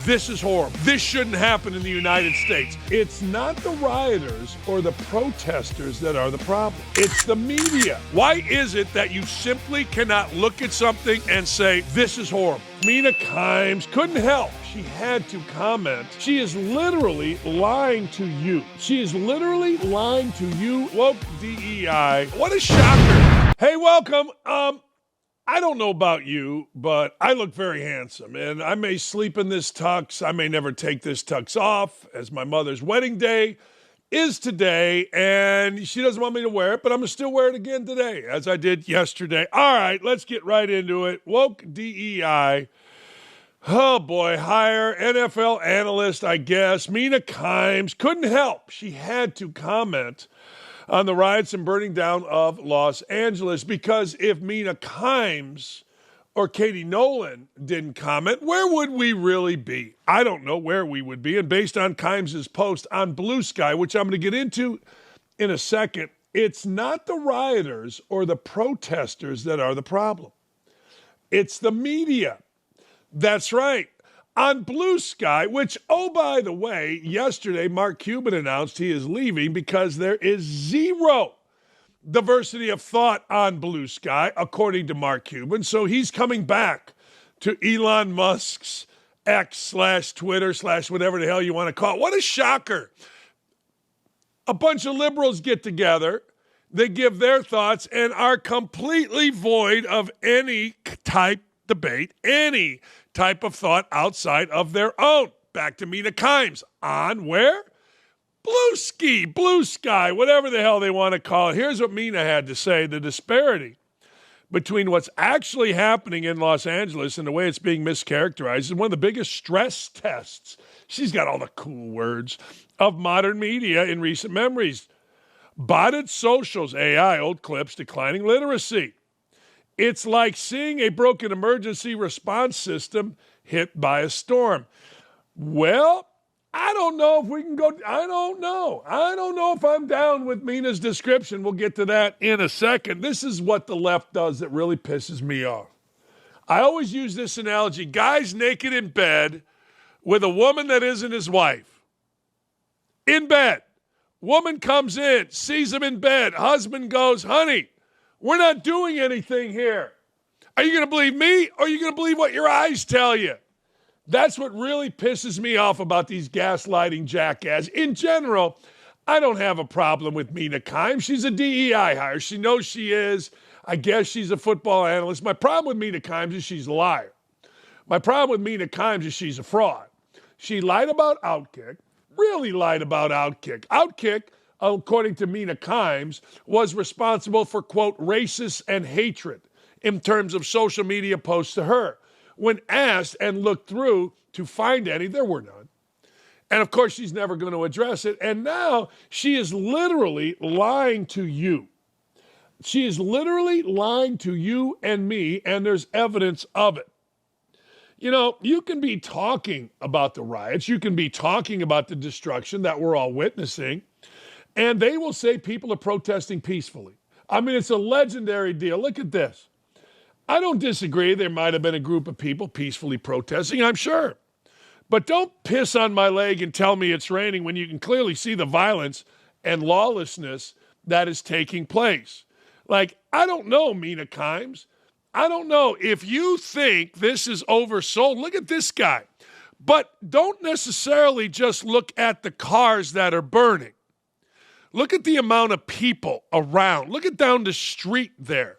this is horrible. This shouldn't happen in the United States. It's not the rioters or the protesters that are the problem. It's the media. Why is it that you simply cannot look at something and say, this is horrible? Mina Kimes couldn't help. She had to comment. She is literally lying to you. She is literally lying to you. Woke DEI. What a shocker. Hey, welcome. I don't know about you, but I look very handsome, and I may sleep in this tux. I may never take this tux off, as my mother's wedding day is today, and she doesn't want me to wear it, but I'm going to still wear it again today, as I did yesterday. All right, let's get right into it. Woke DEI. Oh, boy, hire NFL analyst, I guess. Mina Kimes couldn't help. She had to comment on the riots and burning down of Los Angeles, because if Mina Kimes or Katie Nolan didn't comment, where would we really be? I don't know where we would be. And based on Kimes' post on Blue Sky, which I'm going to get into in a second, it's not the rioters or the protesters that are the problem. It's the media. That's right. On Blue Sky, which, oh, by the way, yesterday Mark Cuban announced he is leaving because there is zero diversity of thought on Blue Sky, according to Mark Cuban. So he's coming back to Elon Musk's X/Twitter/ whatever the hell you want to call it. What a shocker. A bunch of liberals get together. They give their thoughts and are completely void of any type debate, any type of thought outside of their own. Back to Mina Kimes on where? Blue Sky, whatever the hell they want to call it. Here's what Mina had to say. The disparity between what's actually happening in Los Angeles and the way it's being mischaracterized is one of the biggest stress tests. She's got all the cool words of modern media in recent memories. Botted socials, AI, old clips, declining literacy. It's like seeing a broken emergency response system hit by a storm. Well, I don't know if we can go. I don't know if I'm down with Mina's description. We'll get to that in a second. This is what the left does that really pisses me off. I always use this analogy. Guy's naked in bed with a woman that isn't his wife. In bed. Woman comes in, sees him in bed. Husband goes, honey, we're not doing anything here. Are you going to believe me, or are you going to believe what your eyes tell you? That's what really pisses me off about these gaslighting jackasses. In general, I don't have a problem with Mina Kimes. She's a DEI hire. She knows she is. I guess she's a football analyst. My problem with Mina Kimes is she's a liar. My problem with Mina Kimes is she's a fraud. She lied about OutKick, really lied about OutKick. OutKick, according to Mina Kimes, was responsible for, quote, racist and hatred in terms of social media posts to her. When asked and looked through to find any, there were none. And of course, she's never going to address it. And now she is literally lying to you. She is literally lying to you and me, and there's evidence of it. You know, you can be talking about the riots. You can be talking about the destruction that we're all witnessing. And they will say people are protesting peacefully. I mean, it's a legendary deal. Look at this. I don't disagree. There might have been a group of people peacefully protesting, I'm sure. But don't piss on my leg and tell me it's raining when you can clearly see the violence and lawlessness that is taking place. Like, I don't know, Mina Kimes. I don't know. If you think this is oversold, look at this guy. But don't necessarily just look at the cars that are burning. Look at the amount of people around. Look at down the street there.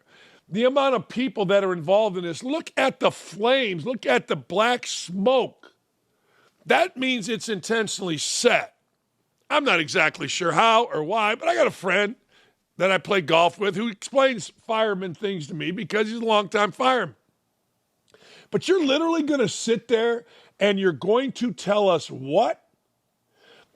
The amount of people that are involved in this. Look at the flames. Look at the black smoke. That means it's intentionally set. I'm not exactly sure how or why, but I got a friend that I play golf with who explains fireman things to me because he's a longtime fireman. But you're literally going to sit there and you're going to tell us what?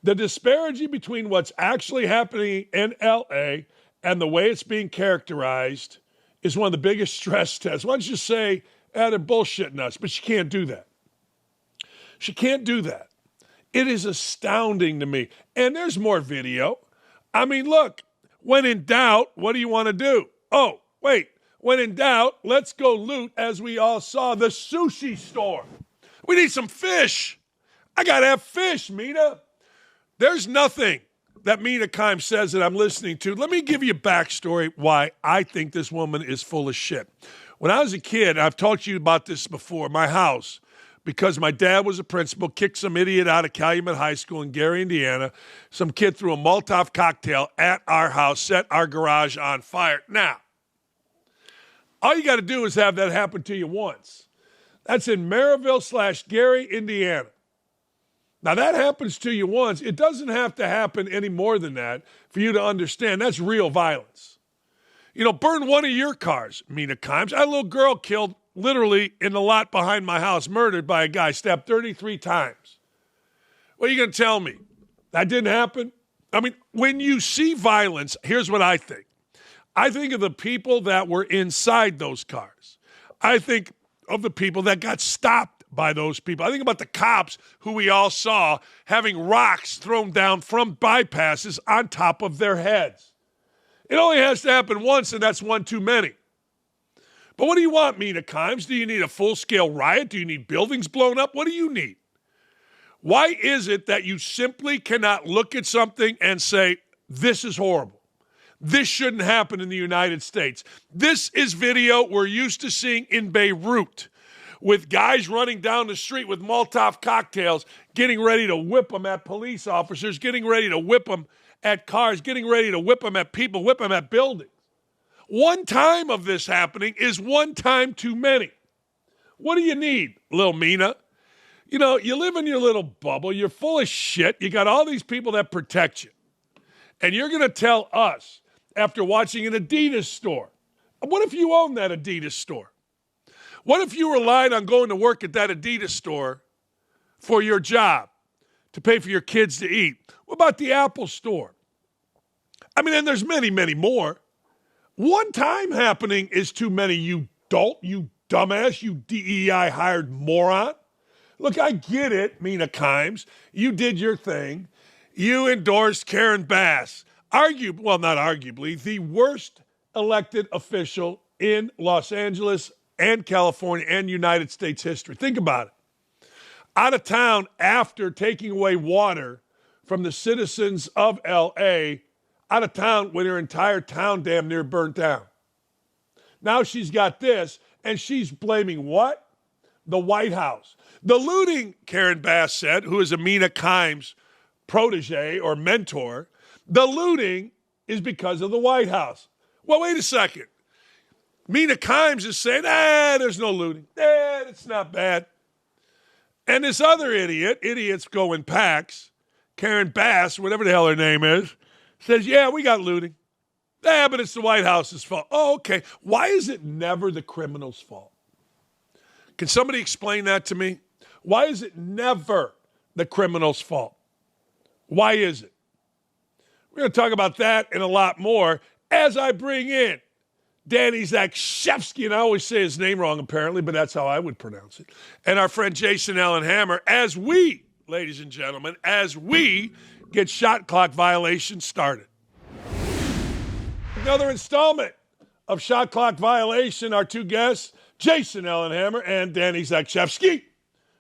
The disparity between what's actually happening in L.A. and the way it's being characterized is one of the biggest stress tests. Why don't you say, they're bullshitting us, but she can't do that. She can't do that. It is astounding to me. And there's more video. I mean, look, when in doubt, what do you want to do? Oh, wait, when in doubt, let's go loot, as we all saw, the sushi store. We need some fish. I got to have fish, Mina. There's nothing that Mina Kimes says that I'm listening to. Let me give you a backstory why I think this woman is full of shit. When I was a kid, I've talked to you about this before, my house, because my dad was a principal, kicked some idiot out of Calumet High School in Gary, Indiana. Some kid threw a Molotov cocktail at our house, set our garage on fire. Now, all you got to do is have that happen to you once. That's in Maryville/Gary, Indiana. Now, that happens to you once. It doesn't have to happen any more than that for you to understand. That's real violence. You know, burn one of your cars, Mina Kimes. I had a little girl killed literally in the lot behind my house, murdered by a guy, stabbed 33 times. What are you going to tell me? That didn't happen? I mean, when you see violence, here's what I think. I think of the people that were inside those cars. I think of the people that got stopped by those people. I think about the cops who we all saw having rocks thrown down from bypasses on top of their heads. It only has to happen once, and that's one too many. But what do you want, Mina Kimes? Do you need a full-scale riot? Do you need buildings blown up? What do you need? Why is it that you simply cannot look at something and say, this is horrible? This shouldn't happen in the United States. This is video we're used to seeing in Beirut, with guys running down the street with Molotov cocktails, getting ready to whip them at police officers, getting ready to whip them at cars, getting ready to whip them at people, whip them at buildings. One time of this happening is one time too many. What do you need, little Mina? You know, you live in your little bubble. You're full of shit. You got all these people that protect you. And you're going to tell us, after watching an Adidas store, what if you own that Adidas store? What if you relied on going to work at that Adidas store for your job to pay for your kids to eat? What about the Apple store? I mean, and there's many, many more. One time happening is too many, you dolt, you dumbass, you DEI hired moron. Look, I get it, Mina Kimes. You did your thing. You endorsed Karen Bass. Not arguably, the worst elected official in Los Angeles and California and United States history. Think about it. Out of town after taking away water from the citizens of L.A., out of town when her entire town damn near burnt down. Now she's got this, and she's blaming what? The White House. The looting, Karen Bass said, who is a Mina Kimes protege or mentor, the looting is because of the White House. Well, wait a second. Mina Kimes is saying, there's no looting. It's not bad. And this other idiots go in packs, Karen Bass, whatever the hell her name is, says, yeah, we got looting. But it's the White House's fault. Oh, okay. Why is it never the criminal's fault? Can somebody explain that to me? Why is it never the criminal's fault? Why is it? We're going to talk about that and a lot more as I bring in Danny Zakshekse, and I always say his name wrong apparently, but that's how I would pronounce it, and our friend Jason Allen Hammer, as we, ladies and gentlemen, as we get shot clock violations started. Another installment of shot clock violation. Our two guests, Jason Allen Hammer and Danny Zakshekse.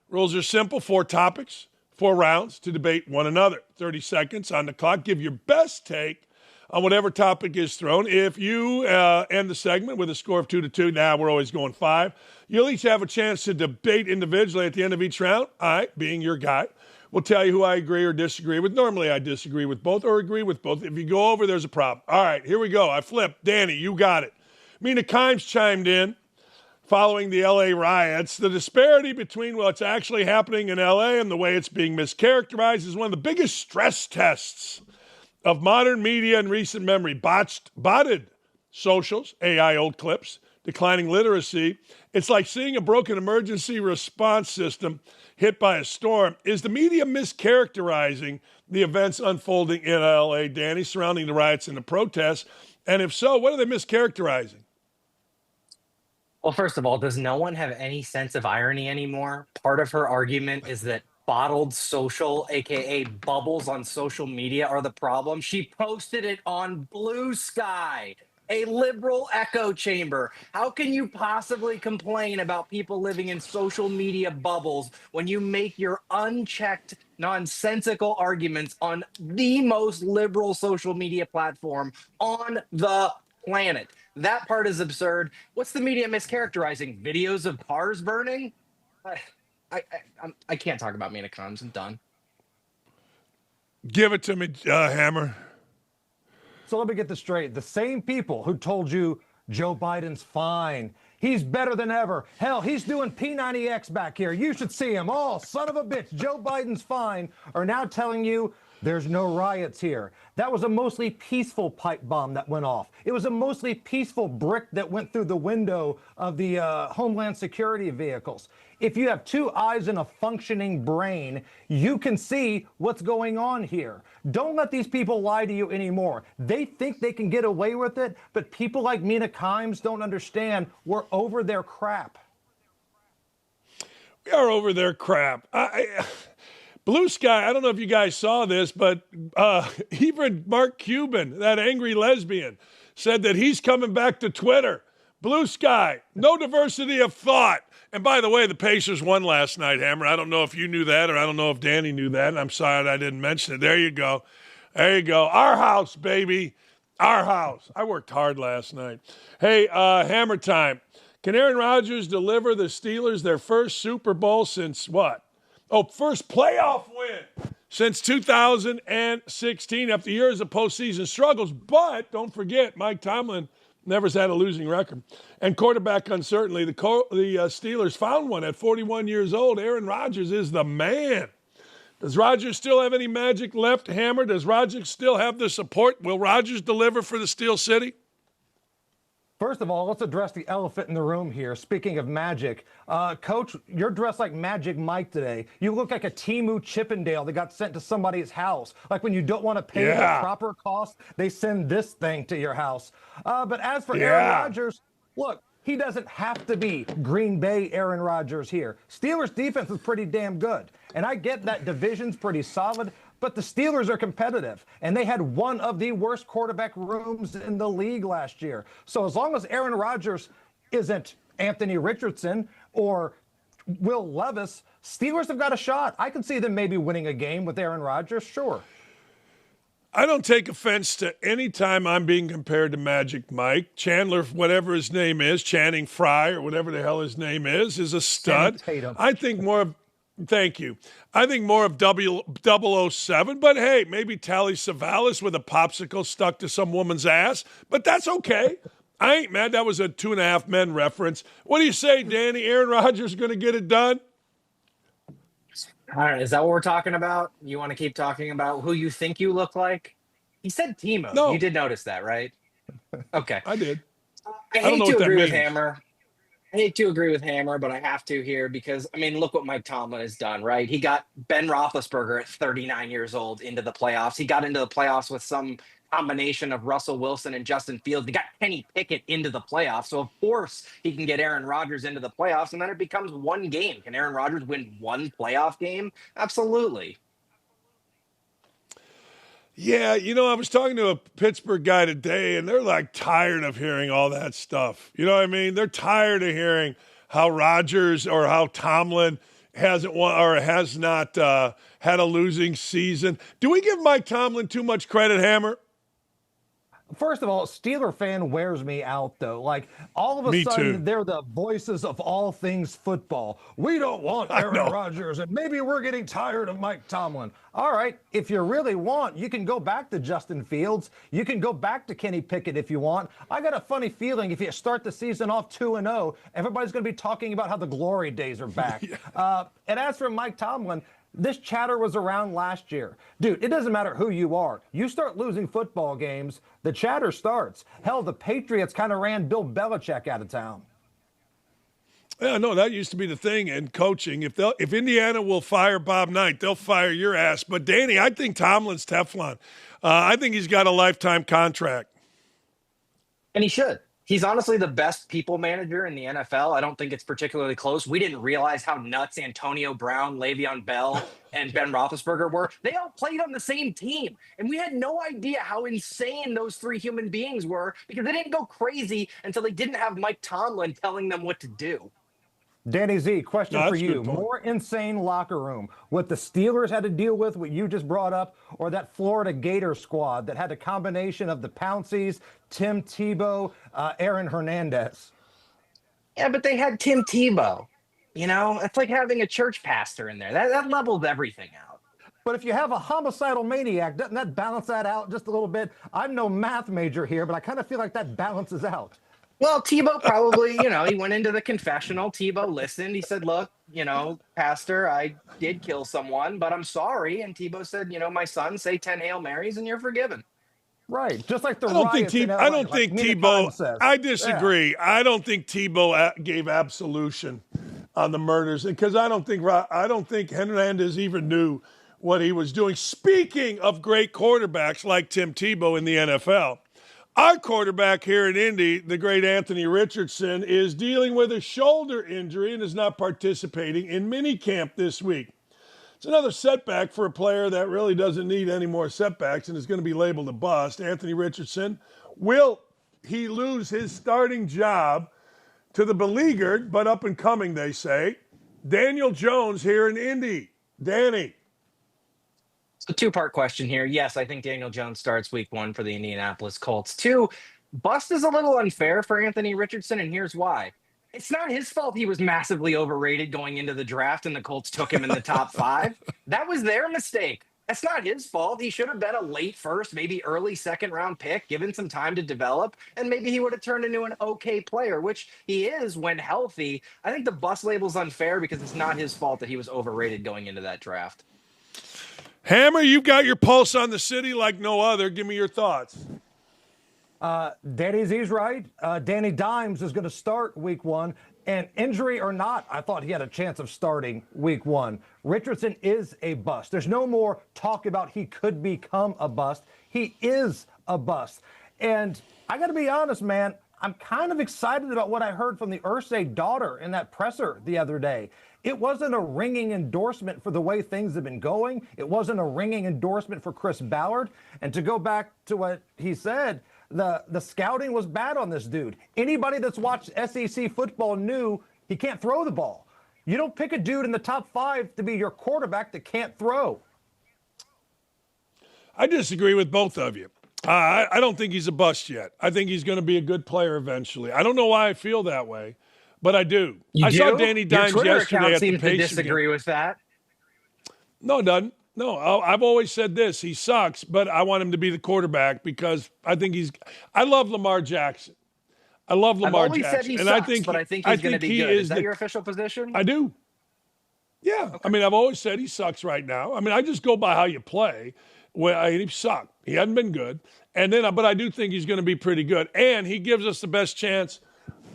Rules are simple, 4 topics, 4 rounds to debate one another. 30 seconds on the clock. Give your best take on whatever topic is thrown. If you end the segment with a score of 2-2, we're always going 5. You'll each have a chance to debate individually at the end of each round. I, being your guy, will tell you who I agree or disagree with. Normally, I disagree with both or agree with both. If you go over, there's a problem. All right, here we go. I flipped. Danny, you got it. Mina Kimes chimed in following the L.A. riots. The disparity between what's actually happening in L.A. and the way it's being mischaracterized is one of the biggest stress tests of modern media in recent memory. Botted socials, AI old clips, declining literacy. It's like seeing a broken emergency response system hit by a storm. Is the media mischaracterizing the events unfolding in L.A., Danny, surrounding the riots and the protests? And if so, what are they mischaracterizing? Well, first of all, does no one have any sense of irony anymore? Part of her argument is that bottled social, aka bubbles on social media, are the problem. She posted it on Blue Sky. a liberal echo chamber. How can you possibly complain about people living in social media bubbles when you make your unchecked, nonsensical arguments on the most liberal social media platform on the planet? That part is absurd. What's the media mischaracterizing? Videos of cars burning? I, I can't talk about Mina Kimes. I'm done. Give it to me, Hammer. So let me get this straight. The same people who told you Joe Biden's fine, he's better than ever. Hell, he's doing P90X back here. You should see him. Oh, son of a bitch, Joe Biden's fine, are now telling you there's no riots here. That was a mostly peaceful pipe bomb that went off. It was a mostly peaceful brick that went through the window of the Homeland Security vehicles. If you have two eyes and a functioning brain, you can see what's going on here. Don't let these people lie to you anymore. They think they can get away with it, but people like Mina Kimes don't understand we're over their crap. We are over their crap. Blue Sky, I don't know if you guys saw this, but even Mark Cuban, that angry lesbian, said that he's coming back to Twitter. Blue Sky, no diversity of thought. And by the way, the Pacers won last night, Hammer. I don't know if you knew that, or I don't know if Danny knew that, and I'm sorry I didn't mention it. There you go. There you go. Our house, baby. Our house. I worked hard last night. Hey, Hammer time. Can Aaron Rodgers deliver the Steelers their first Super Bowl since what? Oh, first playoff win since 2016 after years of postseason struggles. But don't forget, Mike Tomlin never had a losing record. And quarterback uncertainty, the Steelers found one at 41 years old. Aaron Rodgers is the man. Does Rodgers still have any magic left, Hammer? Does Rodgers still have the support? Will Rodgers deliver for the Steel City? First of all, let's address the elephant in the room here. Speaking of magic, Coach, you're dressed like Magic Mike today. You look like a Temu Chippendale that got sent to somebody's house. Like when you don't want to pay the proper cost, they send this thing to your house. But as for Aaron Rodgers, look, he doesn't have to be Green Bay Aaron Rodgers here. Steelers defense is pretty damn good. And I get that division's pretty solid, but the Steelers are competitive, and they had one of the worst quarterback rooms in the league last year. So as long as Aaron Rodgers isn't Anthony Richardson or Will Levis, Steelers have got a shot. I can see them maybe winning a game with Aaron Rodgers, sure. I don't take offense to any time I'm being compared to Magic Mike. Chandler, whatever his name is, Channing Frye or whatever the hell his name is a stud. I think more of Thank you. I think more of 007, but hey, maybe Tally Savalas with a popsicle stuck to some woman's ass, but that's okay. I ain't mad. That was a 2.5 Men reference. What do you say, Danny? Aaron Rodgers is going to get it done? All right, is that what we're talking about? You want to keep talking about who you think you look like? He said Timo. No. You did notice that, right? Okay. I did. I hate to agree with Hammer. I hate to agree with Hammer, but I have to here because, I mean, look what Mike Tomlin has done, right? He got Ben Roethlisberger at 39 years old into the playoffs. He got into the playoffs with some combination of Russell Wilson and Justin Fields. He got Kenny Pickett into the playoffs. So, of course, he can get Aaron Rodgers into the playoffs, and then it becomes one game. Can Aaron Rodgers win one playoff game? Absolutely. Yeah, you know, I was talking to a Pittsburgh guy today, and they're like tired of hearing all that stuff. You know what I mean? They're tired of hearing how Rodgers or how Tomlin hasn't won or has not had a losing season. Do we give Mike Tomlin too much credit, Hammer? First of all, Steeler fan wears me out, though. Like, all of a sudden, they're the voices of all things football. We don't want Aaron Rodgers, and maybe we're getting tired of Mike Tomlin. All right, if you really want, you can go back to Justin Fields. You can go back to Kenny Pickett if you want. I got a funny feeling if you start the season off 2-0, everybody's going to be talking about how the glory days are back. And as for Mike Tomlin, this chatter was around last year. Dude, it doesn't matter who you are. You start losing football games, the chatter starts. Hell, the Patriots kind of ran Bill Belichick out of town. Yeah, no, that used to be the thing in coaching. If Indiana will fire Bob Knight, they'll fire your ass. But, Danny, I think Tomlin's Teflon. I think he's got a lifetime contract. And he should. He's honestly the best people manager in the NFL. I don't think it's particularly close. We didn't realize how nuts Antonio Brown, Le'Veon Bell, and Ben Roethlisberger were. They all played on the same team, and we had no idea how insane those three human beings were because they didn't go crazy until they didn't have Mike Tomlin telling them what to do. Danny Z, question No, for that's a you. good point. More insane locker room, what the Steelers had to deal with, what you just brought up, or that Florida Gator squad that had a combination of the Pounceys, Tim Tebow, Aaron Hernandez? Yeah, but they had Tim Tebow. You know, it's like having a church pastor in there. That leveled everything out. But if you have a homicidal maniac, doesn't that balance that out just a little bit? I'm no math major here, but I kind of feel like that balances out. Well, Tebow probably, he went into the confessional. Tebow listened. He said, look, Pastor, I did kill someone, but I'm sorry. And Tebow said, my son, say 10 Hail Marys and you're forgiven. Right, just like the I don't think riots in LA, like Mina Tebow. Kimes says. I disagree. Yeah. I don't think Tebow gave absolution on the murders because I don't think Hernandez even knew what he was doing. Speaking of great quarterbacks like Tim Tebow in the NFL, our quarterback here in Indy, the great Anthony Richardson, is dealing with a shoulder injury and is not participating in minicamp this week. It's another setback for a player that really doesn't need any more setbacks and is going to be labeled a bust. Anthony Richardson, will he lose his starting job to the beleaguered but up and coming, they say, Daniel Jones here in Indy? Danny. It's a two-part question here. Yes, I think Daniel Jones starts week 1 for the Indianapolis Colts. 2, bust is a little unfair for Anthony Richardson, and here's why. It's not his fault he was massively overrated going into the draft and the Colts took him in the top 5. That was their mistake. That's not his fault. He should have been a late first, maybe early second-round pick, given some time to develop, and maybe he would have turned into an okay player, which he is when healthy. I think the bust label's unfair because it's not his fault that he was overrated going into that draft. Hammer, you've got your pulse on the city like no other. Give me your thoughts. Danny Z's right. Danny Dimes is going to start week 1. And injury or not, I thought he had a chance of starting week 1. Richardson is a bust. There's no more talk about he could become a bust. He is a bust. And I got to be honest, man, I'm kind of excited about what I heard from the Irsay daughter in that presser the other day. It wasn't a ringing endorsement for the way things have been going. It wasn't a ringing endorsement for Chris Ballard. And to go back to what he said, the scouting was bad on this dude. Anybody that's watched SEC football knew he can't throw the ball. You don't pick a dude in the top 5 to be your quarterback that can't throw. I disagree with both of you. I don't think he's a bust yet. I think he's going to be a good player eventually. I don't know why I feel that way, but I do. I saw Danny Dimes yesterday at the seems to Pacers disagree game. with that. No, it doesn't. No, I've always said this. He sucks, but I want him to be the quarterback because I think I love Lamar Jackson. I love Lamar Jackson. I've always said he and sucks, but I think he's going to be good. Is that your official position? I do. Yeah. Okay. I mean, I've always said he sucks right now. I mean, I just go by how you play. Well, he sucked. He hadn't been good. And then, but I do think he's going to be pretty good. And he gives us the best chance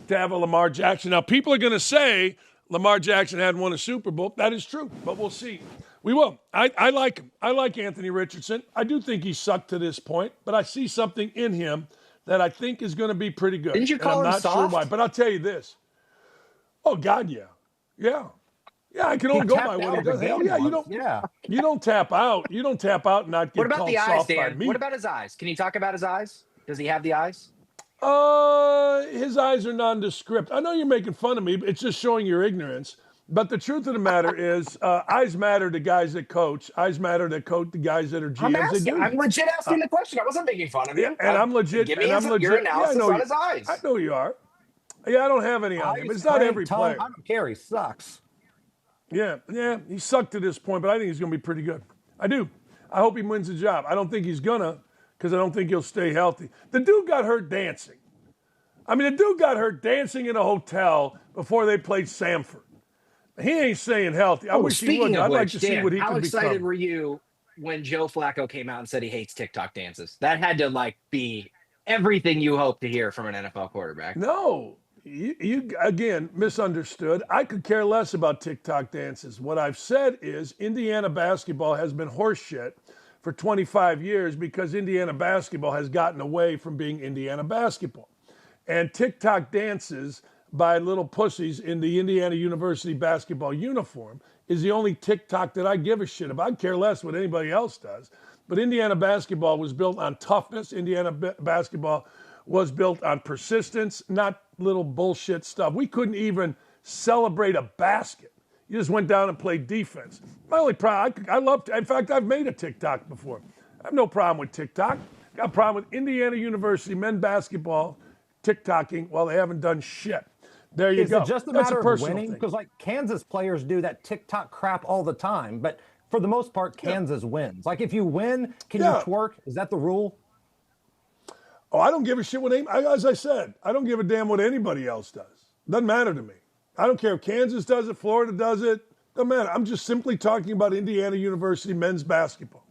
to have a Lamar Jackson. Now, people are going to say Lamar Jackson hadn't won a Super Bowl. That is true, but we'll see. We will. I like him. I like Anthony Richardson. I do think he sucked to this point, but I see something in him that I think is going to be pretty good. Didn't you call him I'm not soft? sure why, but I'll tell you this. Oh, God, yeah. Yeah. Yeah, I can only go by what he does. Hell yeah, you don't tap out. You don't tap out and not get called soft by me. What about his eyes? Can you talk about his eyes? Does he have the eyes? His eyes are nondescript. I know you're making fun of me, but it's just showing your ignorance. But the truth of the matter is, eyes matter to guys that coach. Eyes matter to coach the guys that are GMs. I'm legit asking the question. I wasn't making fun of you. And I'm legit. Give me your analysis on his eyes. I know you are. Yeah, I don't have any on him. It's not every player. I don't care. He sucks. Yeah, he sucked to this point, but I think he's going to be pretty good. I do. I hope he wins the job. I don't think he's going to because I don't think he'll stay healthy. The dude got hurt dancing. I mean, the dude got hurt dancing in a hotel before they played Samford. He ain't staying healthy. I wish he would. I'd like to see what he could become. How excited were you when Joe Flacco came out and said he hates TikTok dances? That had to be everything you hope to hear from an NFL quarterback. No, you again misunderstood. I could care less about TikTok dances. What I've said is Indiana basketball has been horseshit for 25 years because Indiana basketball has gotten away from being Indiana basketball. and TikTok dances by little pussies in the Indiana University basketball uniform is the only TikTok that I give a shit about. I care less what anybody else does. But Indiana basketball was built on toughness. Indiana basketball was built on persistence, not little bullshit stuff. We couldn't even celebrate a basket. You just went down and played defense. My only problem, in fact, I've made a TikTok before. I have no problem with TikTok. Got a problem with Indiana University men basketball TikToking while they haven't done shit. There you go. Is it just a That's matter a of winning? Because like Kansas players do that TikTok crap all the time, but for the most part, Kansas wins. Like if you win, can you twerk? Is that the rule? Oh, I don't give a shit what as I said, I don't give a damn what anybody else does. Doesn't matter to me. I don't care if Kansas does it, Florida does it. Doesn't matter. I'm just simply talking about Indiana University men's basketball.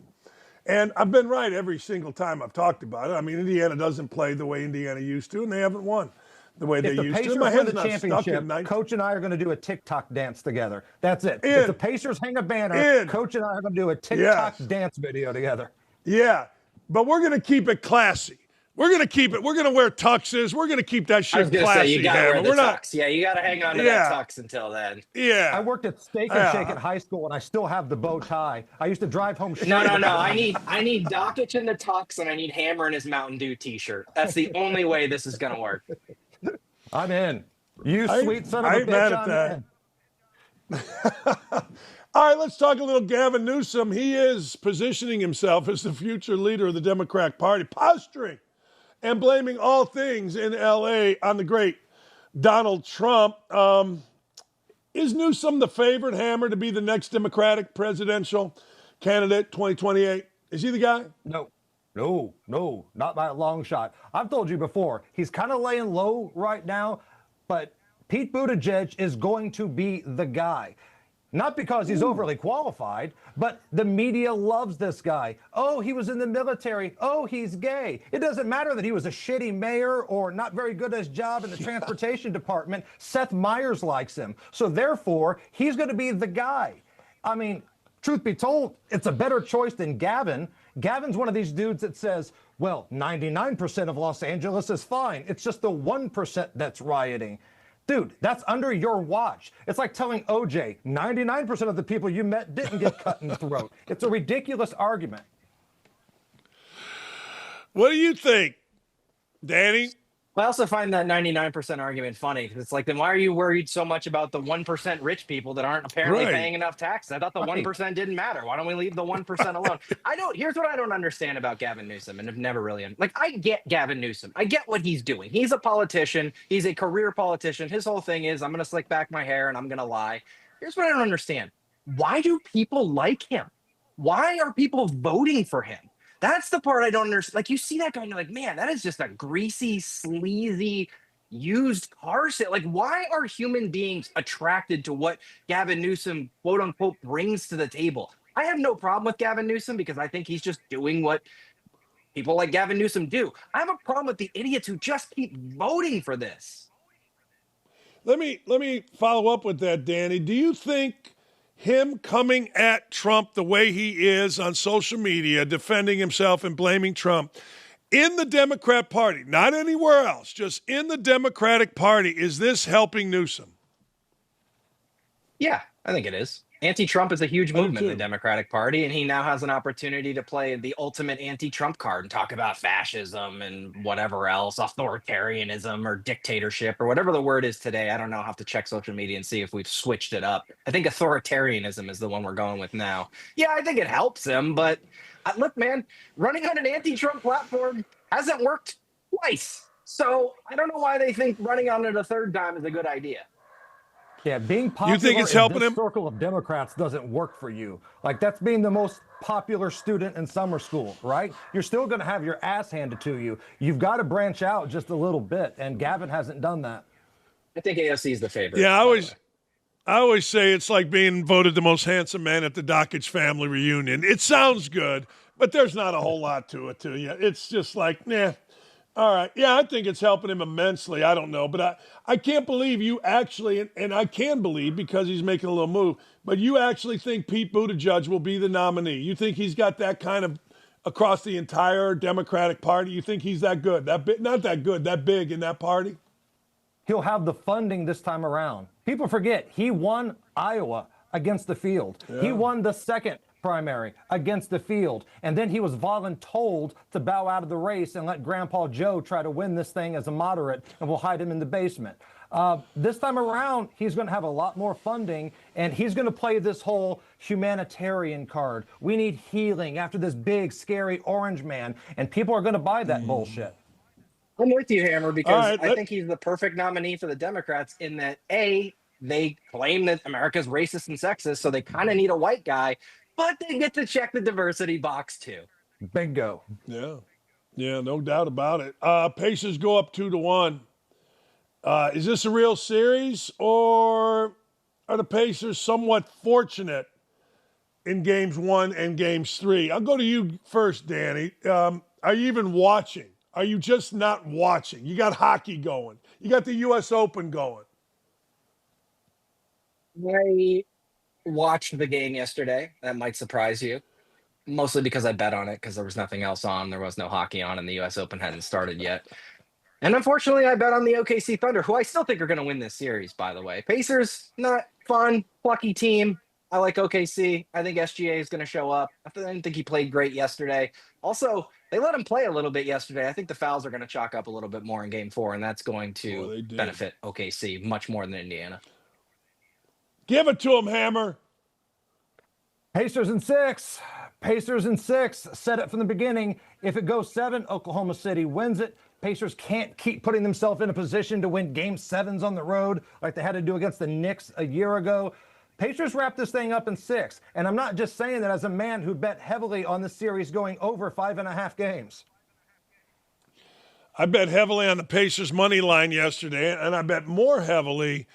And I've been right every single time I've talked about it. I mean, Indiana doesn't play the way Indiana used to, and they haven't won the way they used to. If the Pacers win the championship, Coach and I are going to do a TikTok dance together. That's it. If the Pacers hang a banner, Coach and I are going to do a TikTok dance video together. Yeah, but we're going to keep it classy. We're going to keep it. We're going to wear tuxes. We're going to keep that shit classy. Say, you got to wear the tux. Yeah, you got to hang on to that tux until then. Yeah. I worked at Steak and Shake at high school, and I still have the bow tie. I used to drive home. No. I need Dakich in the tux, and I need Hammer in his Mountain Dew T-shirt. That's the only way this is going to work. I'm in. You sweet son of a bitch, I'm in. All right, let's talk a little Gavin Newsom. He is positioning himself as the future leader of the Democratic Party, posturing and blaming all things in L.A. on the great Donald Trump. Is Newsom the favorite, Hammer, to be the next Democratic presidential candidate 2028? Is he the guy? No, not by a long shot. I've told you before, he's kind of laying low right now, but Pete Buttigieg is going to be the guy. Not because he's overly qualified, but the media loves this guy. Oh, he was in the military. Oh, he's gay. It doesn't matter that he was a shitty mayor or not very good at his job in the transportation department. Seth Meyers likes him. So therefore, he's going to be the guy. I mean, truth be told, it's a better choice than Gavin. Gavin's one of these dudes that says, well, 99% of Los Angeles is fine. It's just the 1% that's rioting. Dude, that's under your watch. It's like telling OJ, 99% of the people you met didn't get cut in the throat. It's a ridiculous argument. What do you think, Danny? I also find that 99% argument funny. It's like, then why are you worried so much about the 1% rich people that aren't apparently paying enough taxes? I thought the 1% didn't matter. Why don't we leave the 1% alone? Here's what I don't understand about Gavin Newsom, and have never really, I get Gavin Newsom. I get what he's doing. He's a politician. He's a career politician. His whole thing is, I'm going to slick back my hair and I'm going to lie. Here's what I don't understand. Why do people like him? Why are people voting for him? That's the part I don't understand. Like, you see that guy and you're like, man, that is just a greasy, sleazy, used car sale. Like, why are human beings attracted to what Gavin Newsom, quote unquote, brings to the table? I have no problem with Gavin Newsom because I think he's just doing what people like Gavin Newsom do. I have a problem with the idiots who just keep voting for this. Let me follow up with that, Danny. Do you think him coming at Trump the way he is on social media, defending himself and blaming Trump in the Democrat Party, not anywhere else, just in the Democratic Party, is this helping Newsom? Yeah, I think it is. Anti-Trump is a huge movement in the Democratic Party, and he now has an opportunity to play the ultimate anti-Trump card and talk about fascism and whatever else, authoritarianism or dictatorship or whatever the word is today. I don't know. I'll have to check social media and see if we've switched it up. I think authoritarianism is the one we're going with now. Yeah, I think it helps him, but look, man, running on an anti-Trump platform hasn't worked twice. So I don't know why they think running on it a third time is a good idea. Yeah, being popular you think it's helping in this him? Circle of Democrats doesn't work for you. Like, that's being the most popular student in summer school, right? You're still going to have your ass handed to you. You've got to branch out just a little bit, and Gavin hasn't done that. I think AOC is the favorite. Yeah, I always say it's like being voted the most handsome man at the Dakich family reunion. It sounds good, but there's not a whole lot to it, to you. It's just like, nah. All right. Yeah, I think it's helping him immensely. I don't know. But I can't believe you actually, and I can believe because he's making a little move, but you actually think Pete Buttigieg will be the nominee. You think he's got that kind of across the entire Democratic Party? You think he's that good? Not that good, that big in that party? He'll have the funding this time around. People forget he won Iowa against the field. Yeah. He won the second primary against the field. And then he was voluntold to bow out of the race and let Grandpa Joe try to win this thing as a moderate, and we'll hide him in the basement. This time around, he's going to have a lot more funding, and he's going to play this whole humanitarian card. We need healing after this big, scary orange man, and people are going to buy that bullshit. I'm with you, Hammer, because I think he's the perfect nominee for the Democrats in that, A, they claim that America's racist and sexist, so they kind of need a white guy, but they get to check the diversity box, too. Bingo. Yeah, no doubt about it. Pacers go up 2-1. Is this a real series, or are the Pacers somewhat fortunate in games 1 and games 3? I'll go to you first, Danny. Are you even watching? Are you just not watching? You got hockey going. You got the U.S. Open going. I watched the game yesterday. That might surprise you. Mostly because I bet on it, because there was nothing else on. There was no hockey on, and the U.S. Open hadn't started yet. And unfortunately, I bet on the OKC Thunder, who I still think are going to win this series, by the way. Pacers, not fun, plucky team. I like OKC. I think SGA is going to show up. I didn't think he played great yesterday. Also, they let him play a little bit yesterday. I think the fouls are going to chalk up a little bit more in game 4, and that's going to benefit OKC much more than Indiana. Give it to him, Hammer. Pacers in 6. Pacers in 6. Said it from the beginning. If it goes 7, Oklahoma City wins it. Pacers can't keep putting themselves in a position to win game 7s on the road like they had to do against the Knicks a year ago. Pacers wrap this thing up in 6. And I'm not just saying that as a man who bet heavily on the series going over 5.5 games. I bet heavily on the Pacers money line yesterday, and I bet more heavily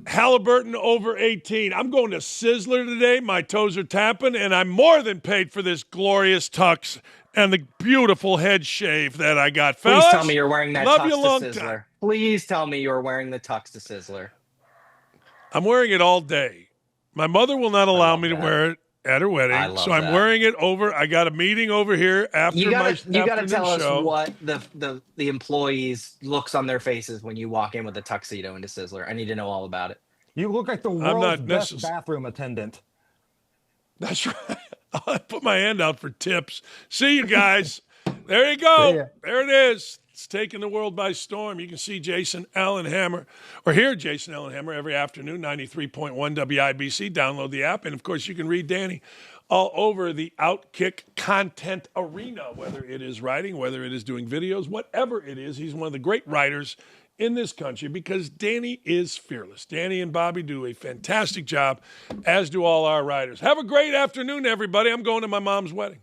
Halliburton over 18. I'm going to Sizzler today. My toes are tapping, and I'm more than paid for this glorious tux and the beautiful head shave that I got. Fellas, please tell me you're wearing that love tux you a long to Sizzler. time. Please tell me you're wearing the tux to Sizzler. I'm wearing it all day. My mother will not allow me to wear it at her wedding, so I'm wearing it over. I got a meeting over here after my afternoon show. You got to tell us what the employees' looks on their faces when you walk in with a tuxedo into Sizzler. I need to know all about it. You look like the world's best bathroom attendant. That's right. I put my hand out for tips. See you guys. There you go. There it is. It's taking the world by storm. You can see Jason Allen Hammer, or hear Jason Allen Hammer every afternoon, 93.1 WIBC. Download the app. And, of course, you can read Danny all over the OutKick content arena, whether it is writing, whether it is doing videos, whatever it is. He's one of the great writers in this country because Danny is fearless. Danny and Bobby do a fantastic job, as do all our writers. Have a great afternoon, everybody. I'm going to my mom's wedding.